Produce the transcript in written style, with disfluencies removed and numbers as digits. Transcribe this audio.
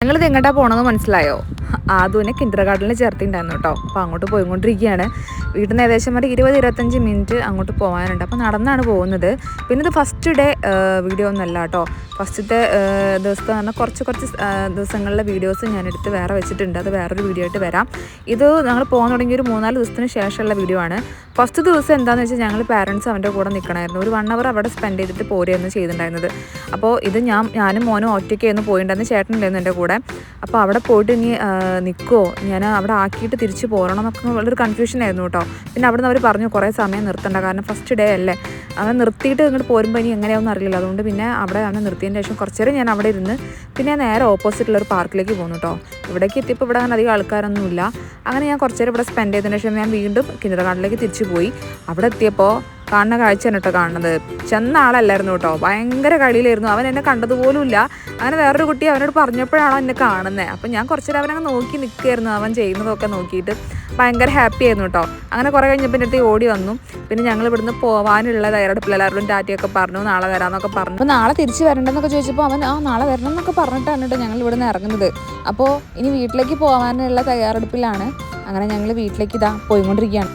ഞങ്ങളിത് എങ്ങോട്ടാണ് പോകണമെന്ന് മനസ്സിലായോ? ആദുവിനെ കിൻഡർഗാർട്ടനിൽ ചേർത്തിട്ടുണ്ടായിരുന്നു കേട്ടോ. അപ്പോൾ അങ്ങോട്ട് പോയിക്കൊണ്ടിരിക്കുകയാണ്. വീട്ടിൽ നിന്ന് ഏകദേശം ഒരു 20-25 മിനിറ്റ് അങ്ങോട്ട് പോകാനുണ്ട്. അപ്പോൾ നടന്നാണ് പോകുന്നത്. പിന്നെ ഇത് ഫസ്റ്റ് ഡേ വീഡിയോ ഒന്നല്ല കേട്ടോ. ഫസ്റ്റത്തെ ദിവസത്തെ പറഞ്ഞാൽ കുറച്ച് ദിവസങ്ങളിലെ വീഡിയോസ് ഞാനെടുത്ത് വേറെ വെച്ചിട്ടുണ്ട്. അത് വേറൊരു വീഡിയോ ആയിട്ട് വരാം. ഇത് ഞങ്ങൾ പോകാൻ തുടങ്ങിയ ഒരു 3-4 ദിവസത്തിന് ശേഷമുള്ള വീഡിയോ ആണ്. ഫസ്റ്റ് ദിവസം എന്താണെന്ന് വെച്ചാൽ ഞങ്ങൾ പാരൻസ് അവൻ്റെ കൂടെ നിൽക്കണമായിരുന്നു. ഒരു 1 hour അവിടെ സ്പെൻഡ് ചെയ്തിട്ട് പോരുകയായിരുന്നു ചെയ്തിട്ടുണ്ടായിരുന്നത്. അപ്പോൾ ഇത് ഞാനും മോനും ഒറ്റയ്ക്കായിരുന്നു പോയിട്ടുണ്ടായിരുന്നു. ചേട്ടനുണ്ടായിരുന്നു എൻ്റെ കൂടെ. അപ്പോൾ അവിടെ പോയിട്ട് ഇനി നിൽക്കുമോ, ഞാൻ അവിടെ ആക്കിയിട്ട് തിരിച്ച് പോരണം എന്നൊക്കെ വളരെ കൺഫ്യൂഷൻ ആയിരുന്നു കേട്ടോ. പിന്നെ അവിടെ നിന്ന് അവർ പറഞ്ഞു കുറേ സമയം നിർത്തണ്ട, കാരണം ഫസ്റ്റ് ഡേ അല്ലേ, അവൻ നിർത്തിയിട്ട് ഇങ്ങോട്ട് പോരുമ്പോൾ ഇനി എങ്ങനെയാണെന്ന് അറിയില്ല. അതുകൊണ്ട് പിന്നെ അവിടെ അവനെ നിർത്തിയതിന് ശേഷം കുറച്ച് നേരം ഞാൻ അവിടെ ഇരുന്ന് പിന്നെ നേരെ ഓപ്പോസിറ്റുള്ള ഒരു പാർക്കിലേക്ക് പോകുന്നു കേട്ടോ. ഇവിടേക്ക് എത്തിയപ്പോൾ ഇവിടെ അങ്ങനെ അധികം ആൾക്കാരൊന്നുമില്ല. അങ്ങനെ ഞാൻ കുറച്ച് നേരം ഇവിടെ സ്പെൻഡ് ചെയ്തതിന് ശേഷം ഞാൻ വീണ്ടും കിൻഡർഗാർട്ടനിലേക്ക് തിരിച്ചു പോയി. അവിടെ എത്തിയപ്പോൾ കാണുന്ന കാഴ്ചയാണ് കേട്ടോ കാണുന്നത്. ചെന്ന ആളല്ലായിരുന്നു കേട്ടോ, ഭയങ്കര കളിയിലായിരുന്നു. അവൻ എന്നെ കണ്ടതുപോലും ഇല്ല. അങ്ങനെ വേറൊരു കുട്ടി അവനോട് പറഞ്ഞപ്പോഴാണോ എന്നെ കാണുന്നത്. അപ്പം ഞാൻ കുറച്ച് നേരം അവനങ്ങ് നോക്കി നിൽക്കുകയായിരുന്നു, അവൻ ചെയ്യുന്നതൊക്കെ നോക്കിയിട്ട്. ഭയങ്കര ഹാപ്പി ആയിരുന്നു കേട്ടോ. അങ്ങനെ കുറേ കഴിഞ്ഞപ്പോൾ എൻ്റെ അടുത്ത് ഓടി വന്നു. പിന്നെ ഞങ്ങൾ ഇവിടുന്ന് പോകാനുള്ള തയ്യാറെടുപ്പിൽ എല്ലാവരും ടാറ്റയൊക്കെ പറഞ്ഞു, നാളെ വരാമെന്നൊക്കെ പറഞ്ഞു. അപ്പോൾ നാളെ തിരിച്ച് വരണ്ടെന്നൊക്കെ ചോദിച്ചപ്പോൾ അവൻ നാളെ വരണം എന്നൊക്കെ പറഞ്ഞിട്ടാണ് കേട്ടോ ഞങ്ങൾ ഇവിടുന്ന് ഇറങ്ങുന്നത്. അപ്പോൾ ഇനി വീട്ടിലേക്ക് പോകാനുള്ള തയ്യാറെടുപ്പിലാണ്. അങ്ങനെ ഞങ്ങൾ വീട്ടിലേക്ക് പോയിക്കൊണ്ടിരിക്കുകയാണ്.